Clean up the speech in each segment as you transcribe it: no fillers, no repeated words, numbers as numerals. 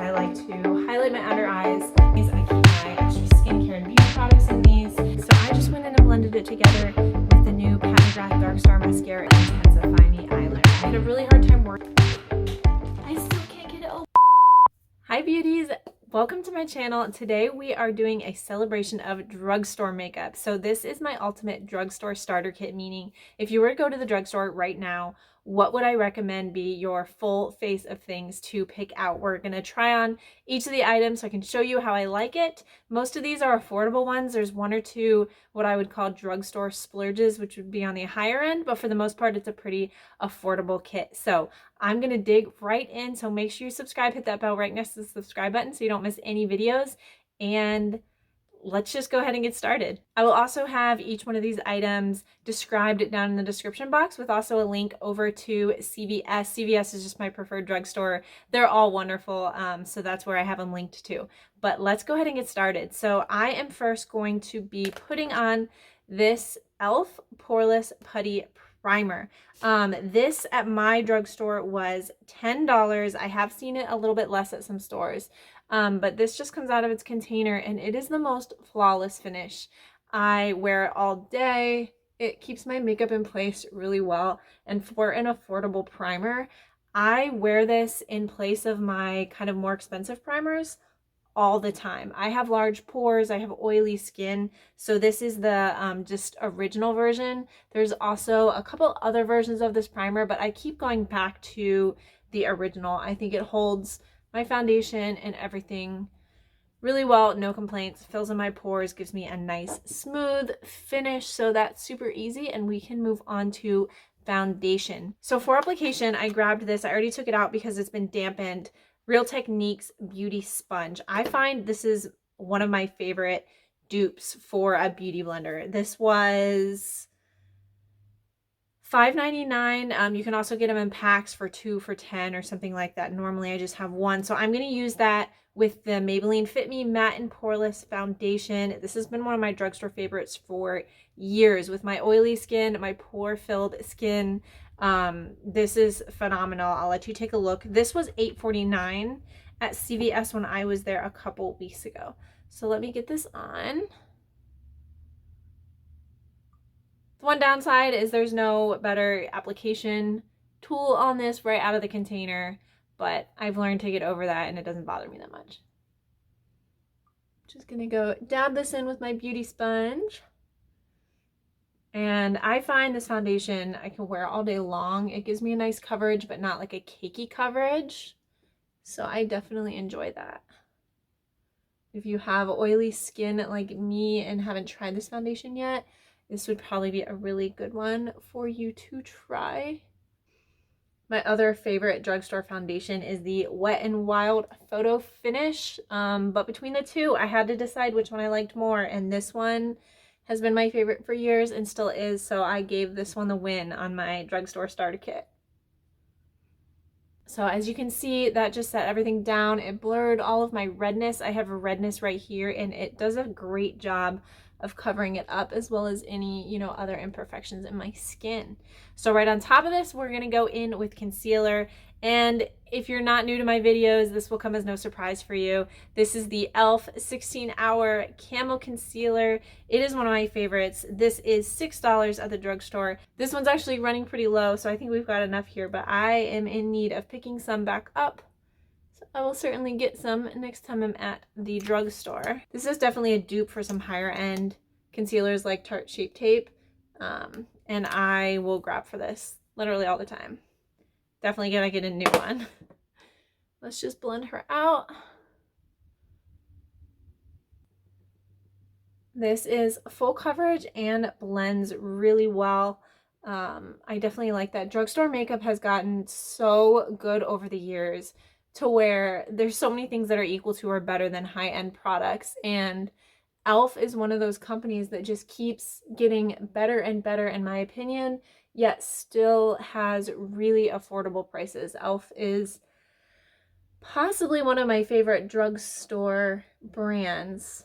I like to highlight my under eyes. I keep my extra skincare and beauty products in these. So I just went in and blended it together with the new Drugstore Mascara and Intensify Me Eyeliner. I had a really hard time working. I still can't get it open. Hi beauties! Welcome to my channel. Today we are doing a celebration of drugstore makeup. So this is my ultimate drugstore starter kit, meaning if you were to go to the drugstore right now, what would I recommend be your full face of things to pick out? We're going to try on each of the items so I can show you how I like it. Most of these are affordable ones. There's one or two what I would call drugstore splurges, which would be on the higher end, but for the most part, it's a pretty affordable kit. So I'm going to dig right in. So make sure you subscribe, hit that bell right next to the subscribe button so you don't miss any videos. And let's just go ahead and get started. I will also have each one of these items described down in the description box with also a link over to CVS. CVS is just my preferred drugstore. They're all wonderful, so that's where I have them linked to. But let's go ahead and get started. So I am first going to be putting on this e.l.f. Poreless Putty Primer. This at my drugstore was $10. I have seen it a little bit less at some stores. But this just comes out of its container and it is the most flawless finish. I wear it all day. It keeps my makeup in place really well. And for an affordable primer, I wear this in place of my kind of more expensive primers all the time. I have large pores, I have oily skin, so this is the just original version. There's also a couple other versions of this primer, but I keep going back to the original. I think it holds my foundation and everything really well, no complaints, fills in my pores, gives me a nice smooth finish, so that's super easy. And we can move on to foundation. So for application, I grabbed this. I already took it out because it's been dampened. Real Techniques Beauty Sponge. I find this is one of my favorite dupes for a beauty blender. This was $5.99. You can also get them in packs for 2 for $10 or something like that. Normally I just have one. So I'm going to use that with the Maybelline Fit Me Matte and Poreless Foundation. This has been one of my drugstore favorites for years. With my oily skin, my pore-filled skin, this is phenomenal. I'll let you take a look. This was $8.49 at CVS when I was there a couple weeks ago. So let me get this on. The one downside is there's no better application tool on this right out of the container, but I've learned to get over that and it doesn't bother me that much. Just gonna go dab this in with my beauty sponge. And I find this foundation I can wear all day long. It gives me a nice coverage, but not like a cakey coverage. So I definitely enjoy that. If you have oily skin like me and haven't tried this foundation yet, this would probably be a really good one for you to try. My other favorite drugstore foundation is the Wet n Wild Photo Finish. But between the two, I had to decide which one I liked more. And this one has been my favorite for years and still is. So I gave this one the win on my drugstore starter kit. So as you can see, that just set everything down. It blurred all of my redness. I have a redness right here and it does a great job of covering it up, as well as any, you know, other imperfections in my skin. So right on top of this, we're gonna go in with concealer. And if you're not new to my videos, this will come as no surprise for you. This is the e.l.f. 16-Hour Camo Concealer. It is one of my favorites. This is $6 at the drugstore. This one's actually running pretty low, so I think we've got enough here, but I am in need of picking some back up. So I will certainly get some next time I'm at the drugstore. This is definitely a dupe for some higher end concealers like Tarte Shape Tape. And I will grab for this literally all the time. Definitely gonna get a new one. Let's just blend her out. This is full coverage and blends really well. I definitely like that. Drugstore makeup has gotten so good over the years to where there's so many things that are equal to or better than high-end products, and e.l.f. is one of those companies that just keeps getting better and better in my opinion, yet still has really affordable prices. e.l.f. is possibly one of my favorite drugstore brands.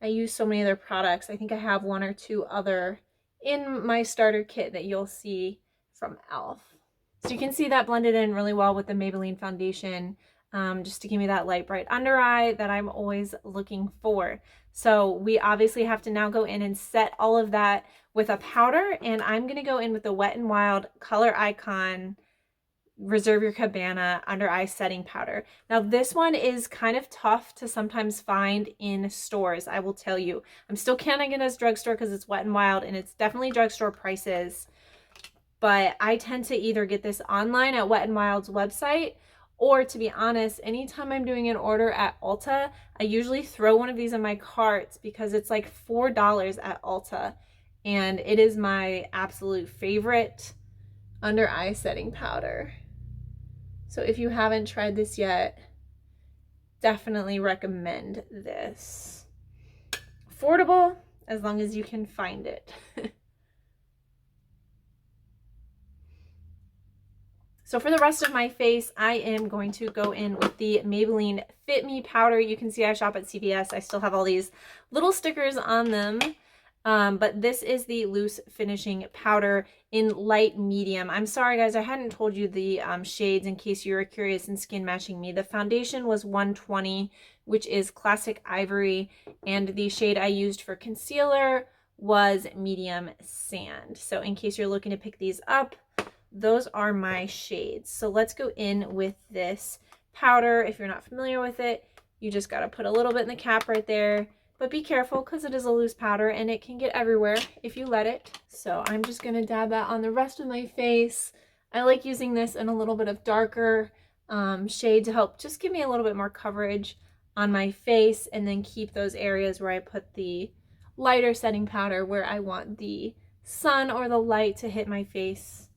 I use so many of their products. I think I have one or two other in my starter kit that you'll see from e.l.f. So you can see that blended in really well with the Maybelline foundation. just to give me that light, bright under eye that I'm always looking for. So we obviously have to now go in and set all of that with a powder, and I'm going to go in with the Wet n Wild Coloricon Reserve Your Cabana Under Eye Setting Powder. Now this one is kind of tough to sometimes find in stores, I will tell you. I'm still counting it as drugstore because it's Wet n Wild and it's definitely drugstore prices. But I tend to either get this online at Wet n Wild's website, or to be honest, anytime I'm doing an order at Ulta, I usually throw one of these in my cart because it's like $4 at Ulta. And it is my absolute favorite under eye setting powder. So if you haven't tried this yet, definitely recommend this. Affordable, as long as you can find it. So for the rest of my face, I am going to go in with the Maybelline Fit Me powder. You can see I shop at CVS. I still have all these little stickers on them. But this is the loose finishing powder in light medium. I'm sorry guys, I hadn't told you the shades in case you were curious in skin matching me. The foundation was 120, which is Classic Ivory, and the shade I used for concealer was Medium Sand. So in case you're looking to pick these up, those are my shades. So let's go in with this powder. If you're not familiar with it, you just got to put a little bit in the cap right there. But be careful because it is a loose powder and it can get everywhere if you let it. So I'm just going to dab that on the rest of my face. I like using this in a little bit of darker shade to help just give me a little bit more coverage on my face, and then keep those areas where I put the lighter setting powder where I want the sun or the light to hit my face.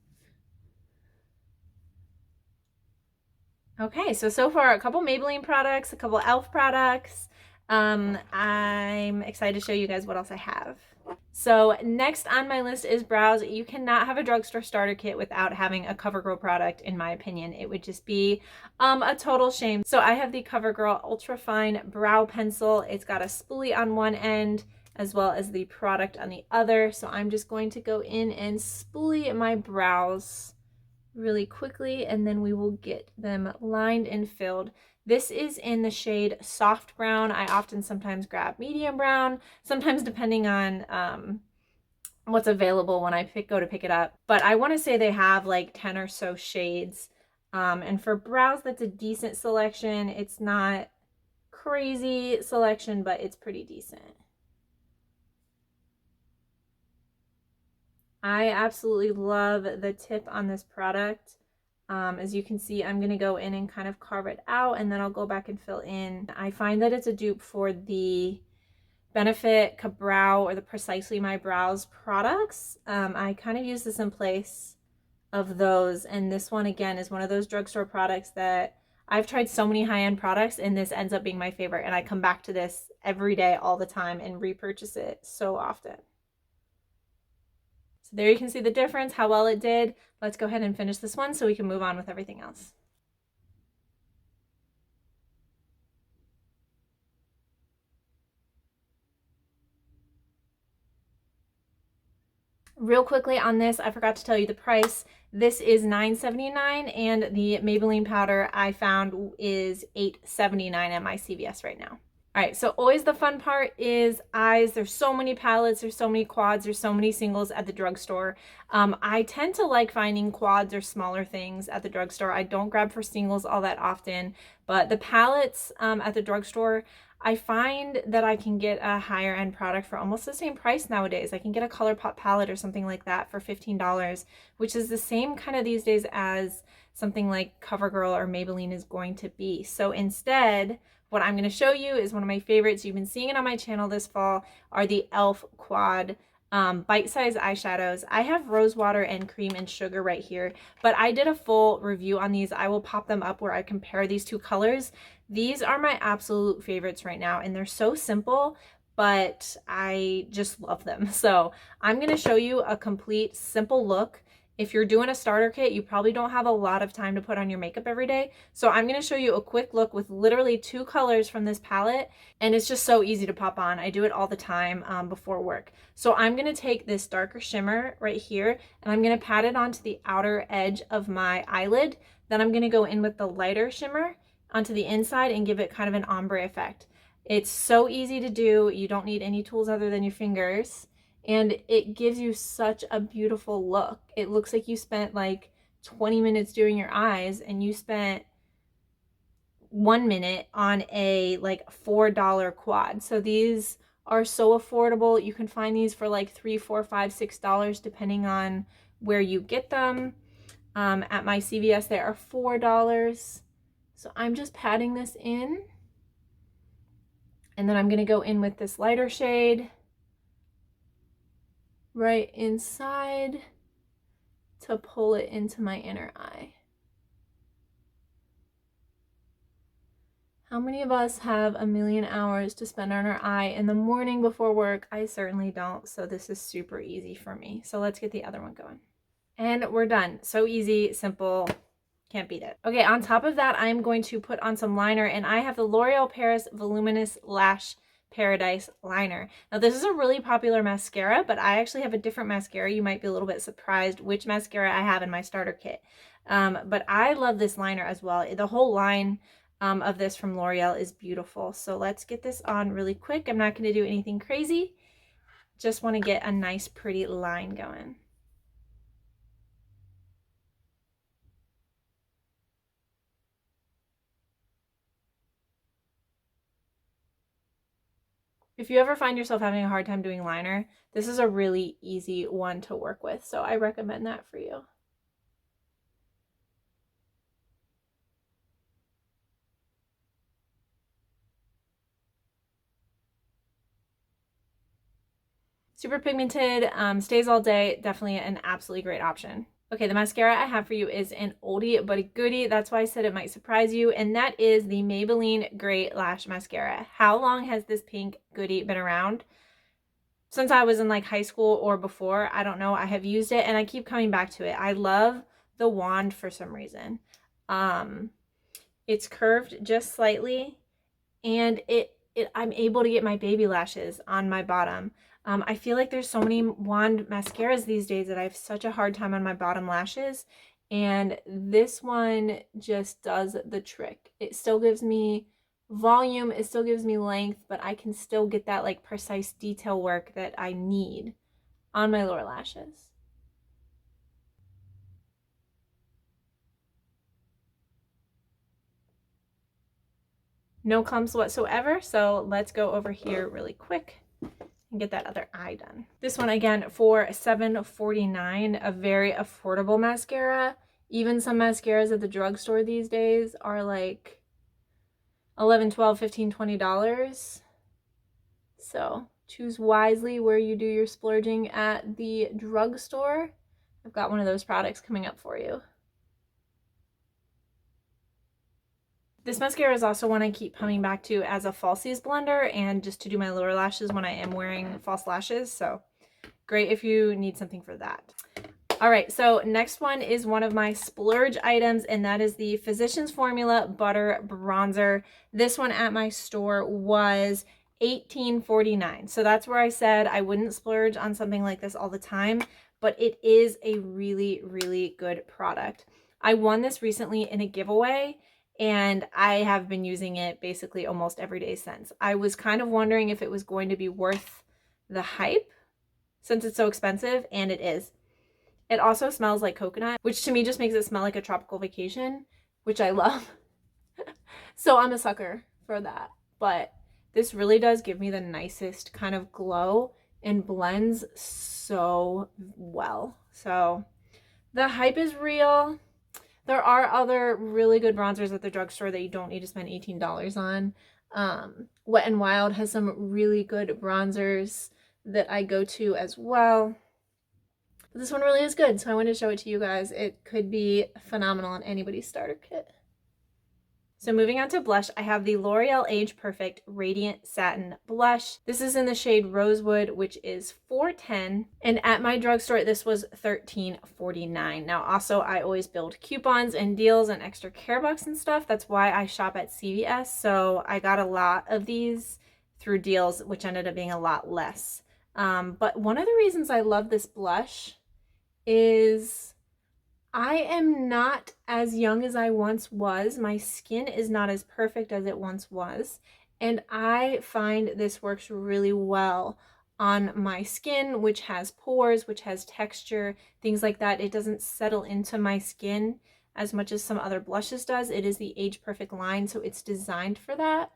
Okay, so far a couple Maybelline products, a couple e.l.f. products. I'm excited to show you guys what else I have. So next on my list is brows. You cannot have a drugstore starter kit without having a Covergirl product, in my opinion. It would just be a total shame. So I have the Covergirl Ultrafine Brow Pencil. It's got a spoolie on one end as well as the product on the other. So I'm just going to go in and spoolie my brows really quickly, and then we will get them lined and filled. This is in the shade Soft Brown. I often sometimes grab Medium Brown, sometimes depending on what's available when I go to pick it up. But I want to say they have like 10 or so shades. And for brows, that's a decent selection. It's not crazy selection, but it's pretty decent. I absolutely love the tip on this product. As you can see, I'm going to go in and kind of carve it out, and then I'll go back and fill in. I find that it's a dupe for the Benefit Brow or the Precisely My Brows products. I kind of use this in place of those, and this one again is one of those drugstore products that I've tried so many high-end products, and this ends up being my favorite, and I come back to this every day all the time and repurchase it so often. So there you can see the difference, how well it did. Let's go ahead and finish this one so we can move on with everything else. Real quickly on this, I forgot to tell you the price. This is $9.79, and the Maybelline powder I found is $8.79 at my CVS right now. All right, so always the fun part is eyes. There's so many palettes, there's so many quads, there's so many singles at the drugstore. I tend to like finding quads or smaller things at the drugstore. I don't grab for singles all that often, but the palettes at the drugstore, I find that I can get a higher end product for almost the same price nowadays. I can get a ColourPop palette or something like that for $15, which is the same kind of these days as something like CoverGirl or Maybelline is going to be. So instead, what I'm going to show you is one of my favorites. You've been seeing it on my channel this fall, are the e.l.f. Quad bite-sized eyeshadows. I have Rosewater and Cream and Sugar right here, but I did a full review on these. I will pop them up where I compare these two colors. These are my absolute favorites right now, and they're so simple, but I just love them. So I'm going to show you a complete simple look. If you're doing a starter kit, you probably don't have a lot of time to put on your makeup every day. So I'm going to show you a quick look with literally 2 colors from this palette. And it's just so easy to pop on. I do it all the time before work. So I'm going to take this darker shimmer right here, and I'm going to pat it onto the outer edge of my eyelid. Then I'm going to go in with the lighter shimmer onto the inside and give it kind of an ombre effect. It's so easy to do. You don't need any tools other than your fingers. And it gives you such a beautiful look. It looks like you spent like 20 minutes doing your eyes and you spent 1 minute on a like $4 quad. So these are so affordable. You can find these for like $3, $4, $5, $6 depending on where you get them. At my CVS they are $4. So I'm just patting this in. And then I'm going to go in with this lighter shade right inside to pull it into my inner eye. How many of us have a million hours to spend on our eye in the morning before work? I certainly don't, so this is super easy for me. So let's get the other one going. And we're done. So easy, simple, can't beat it. Okay, on top of that, I'm going to put on some liner, and I have the L'Oreal Paris Voluminous Lash Paradise Liner. Now, this is a really popular mascara, but I actually have a different mascara. You might be a little bit surprised which mascara I have in my starter kit. But I love this liner as well. The whole line of this from L'Oreal is beautiful. So let's get this on really quick. I'm not going to do anything crazy. Just want to get a nice, pretty line going. If you ever find yourself having a hard time doing liner, this is a really easy one to work with. So I recommend that for you. Super pigmented, stays all day, definitely an absolutely great option. Okay, the mascara I have for you is an oldie but a goodie. That's why I said it might surprise you, and that is the Maybelline Great Lash Mascara. How long has this pink goodie been around? Since I was in like high school or before, I don't know. I have used it and I keep coming back to it. I love the wand for some reason. It's curved just slightly, and I'm able to get my baby lashes on my bottom. I feel like there's so many wand mascaras these days that I have such a hard time on my bottom lashes, and this one just does the trick. It still gives me volume, it still gives me length, but I can still get that like precise detail work that I need on my lower lashes. No clumps whatsoever, so let's go over here really quick and get that other eye done. This one again for $7.49, a very affordable mascara. Even some mascaras at the drugstore these days are like $11, $12, $15, $20. So choose wisely where you do your splurging at the drugstore. I've got one of those products coming up for you. This mascara is also one I keep coming back to as a falsies blender and just to do my lower lashes when I am wearing false lashes. So great if you need something for that. All right, so next one is one of my splurge items, and that is the Physicians Formula Butter Bronzer. This one at my store was $18.49. So that's where I said I wouldn't splurge on something like this all the time, but it is a really, really good product. I won this recently in a giveaway, and I have been using it basically almost every day since. I was kind of wondering if it was going to be worth the hype since it's so expensive, and it is. It also smells like coconut, which to me just makes it smell like a tropical vacation, which I love. So I'm a sucker for that. But this really does give me the nicest kind of glow and blends so well. So the hype is real. There are other really good bronzers at the drugstore that you don't need to spend $18 on. Wet n Wild has some really good bronzers that I go to as well. But this one really is good, so I wanted to show it to you guys. It could be phenomenal in anybody's starter kit. So moving on to blush, I have the L'Oreal Age Perfect Radiant Satin Blush. This is in the shade Rosewood, which is $4.10. And at my drugstore, this was $13.49. Now, also, I always build coupons and deals and extra care bucks and stuff. That's why I shop at CVS. So I got a lot of these through deals, which ended up being a lot less. But one of the reasons I love this blush is I am not as young as I once was. My skin is not as perfect as it once was. And I find this works really well on my skin, which has pores, which has texture, things like that. It doesn't settle into my skin as much as some other blushes does. It is the Age Perfect line, so it's designed for that.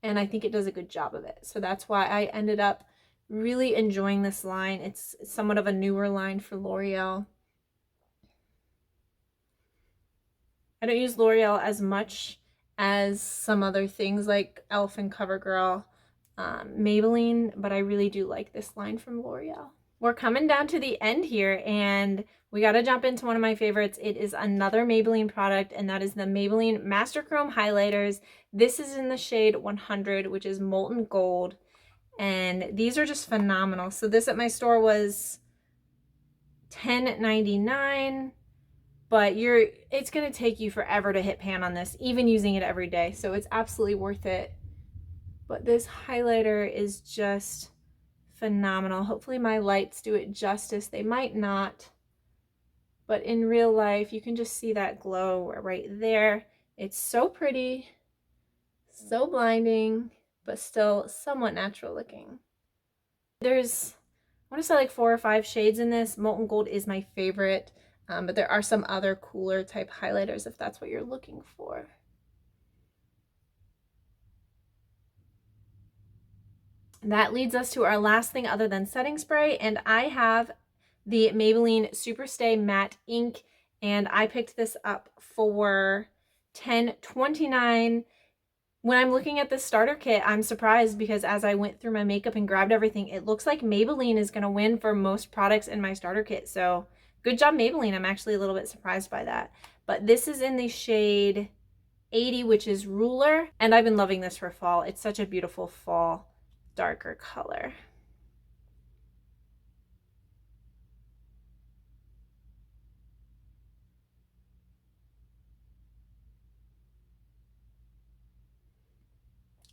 And I think it does a good job of it. So that's why I ended up really enjoying this line. It's somewhat of a newer line for L'Oreal. I don't use L'Oreal as much as some other things like e.l.f. and Covergirl, Maybelline, but I really do like this line from L'Oreal. We're coming down to the end here, and we got to jump into one of my favorites. It is another Maybelline product, and that is the Maybelline Master Chrome Highlighters. This is in the shade 100, which is Molten Gold, and these are just phenomenal. So this at my store was $10.99. But it's going to take you forever to hit pan on this, even using it every day. So it's absolutely worth it. But this highlighter is just phenomenal. Hopefully my lights do it justice. They might not. But in real life, you can just see that glow right there. It's so pretty, so blinding, but still somewhat natural looking. There's, I want to say like 4 or 5 shades in this. Molten Gold is my favorite. But there are some other cooler type highlighters if that's what you're looking for. That leads us to our last thing other than setting spray, and I have the Maybelline Superstay Matte Ink, and I picked this up for $10.29. When I'm looking at this starter kit, I'm surprised because as I went through my makeup and grabbed everything, it looks like Maybelline is going to win for most products in my starter kit. So good job, Maybelline. I'm actually a little bit surprised by that. But this is in the shade 80, which is Ruler. And I've been loving this for fall. It's such a beautiful fall, darker color.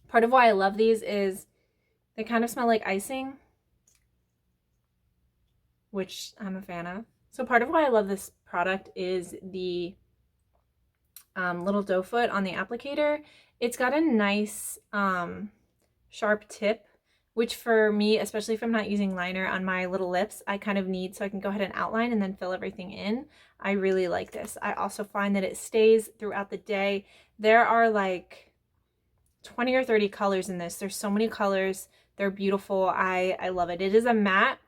Part of why I love these is they kind of smell like icing, which I'm a fan of. So part of why I love this product is the little doe foot on the applicator. It's got a nice sharp tip, which for me, especially if I'm not using liner on my little lips, I kind of need so I can go ahead and outline and then fill everything in. I really like this. I also find that it stays throughout the day. There are like 20 or 30 colors in this. There's so many colors. They're beautiful. I love it. It is a matte,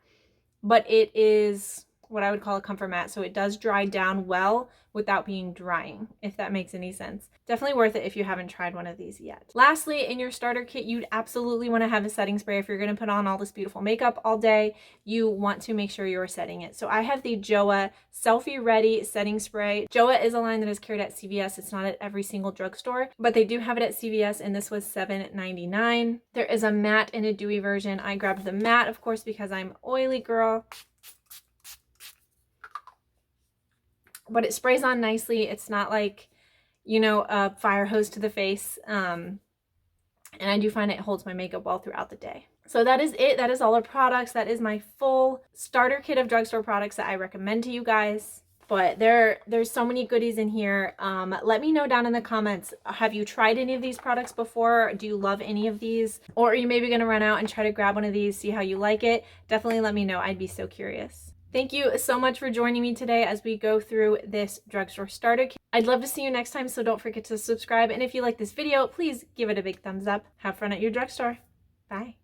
but it is what I would call a comfort matte. So it does dry down well without being drying, if that makes any sense. Definitely worth it if you haven't tried one of these yet. Lastly, in your starter kit, you'd absolutely want to have a setting spray. If you're going to put on all this beautiful makeup all day, you want to make sure you're setting it. So I have the JOAH Selfie Ready Setting Spray. JOAH is a line that is carried at CVS. It's not at every single drugstore, but they do have it at CVS, and this was $7.99. There is a matte and a dewy version. I grabbed the matte, of course, because I'm an oily girl. But it sprays on nicely. It's not like, you know, a fire hose to the face. And I do find it holds my makeup well throughout the day. So that is it. That is all our products. That is my full starter kit of drugstore products that I recommend to you guys. But there's so many goodies in here. Let me know down in the comments, have you tried any of these products before? Do you love any of these? Or are you maybe going to run out and try to grab one of these, see how you like it? Definitely let me know. I'd be so curious. Thank you so much for joining me today as we go through this drugstore starter kit. I'd love to see you next time, so don't forget to subscribe. And if you like this video, please give it a big thumbs up. Have fun at your drugstore. Bye.